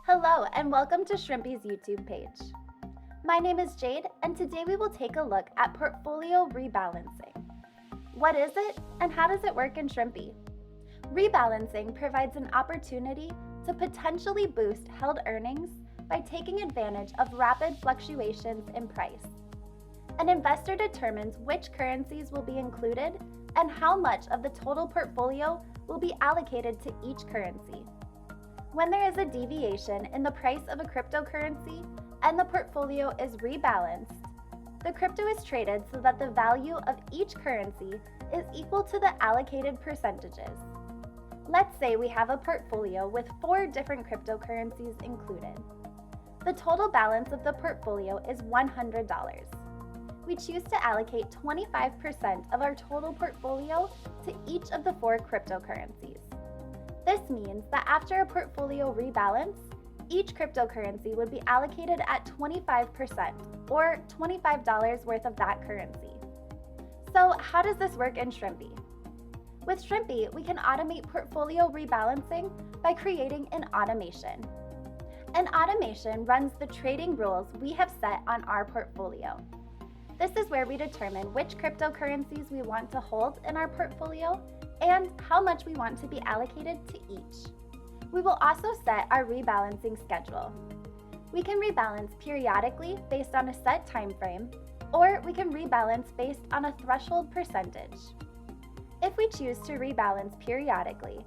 Hello and welcome to Shrimpy's YouTube page. My name is Jade and today we will take a look at portfolio rebalancing. What is it and how does it work in Shrimpy? Rebalancing provides an opportunity to potentially boost held earnings by taking advantage of rapid fluctuations in price. An investor determines which currencies will be included and how much of the total portfolio will be allocated to each currency. When there is a deviation in the price of a cryptocurrency and the portfolio is rebalanced, the crypto is traded so that the value of each currency is equal to the allocated percentages. Let's say we have a portfolio with 4 different cryptocurrencies included. The total balance of the portfolio is $100. We choose to allocate 25% of our total portfolio to each of the 4 cryptocurrencies. This means that after a portfolio rebalance, each cryptocurrency would be allocated at 25%, or $25 worth of that currency. So how does this work in Shrimpy? With Shrimpy, we can automate portfolio rebalancing by creating an automation. An automation runs the trading rules we have set on our portfolio. This is where we determine which cryptocurrencies we want to hold in our portfolio and how much we want to be allocated to each. We will also set our rebalancing schedule. We can rebalance periodically based on a set time frame, or we can rebalance based on a threshold percentage. If we choose to rebalance periodically,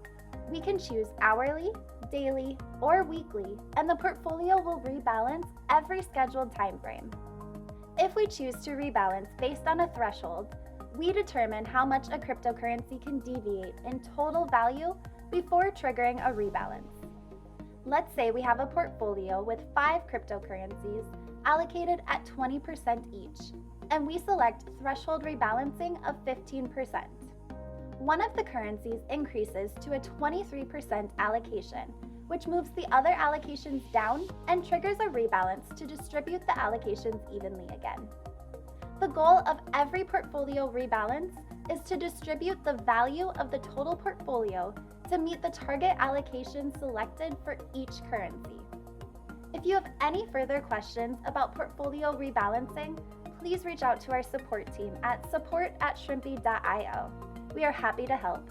we can choose hourly, daily, or weekly, and the portfolio will rebalance every scheduled time frame. If we choose to rebalance based on a threshold, we determine how much a cryptocurrency can deviate in total value before triggering a rebalance. Let's say we have a portfolio with 5 cryptocurrencies allocated at 20% each, and we select threshold rebalancing of 15%. One of the currencies increases to a 23% allocation, which moves the other allocations down and triggers a rebalance to distribute the allocations evenly again. The goal of every portfolio rebalance is to distribute the value of the total portfolio to meet the target allocation selected for each currency. If you have any further questions about portfolio rebalancing, please reach out to our support team at support@shrimpy.io. We are happy to help.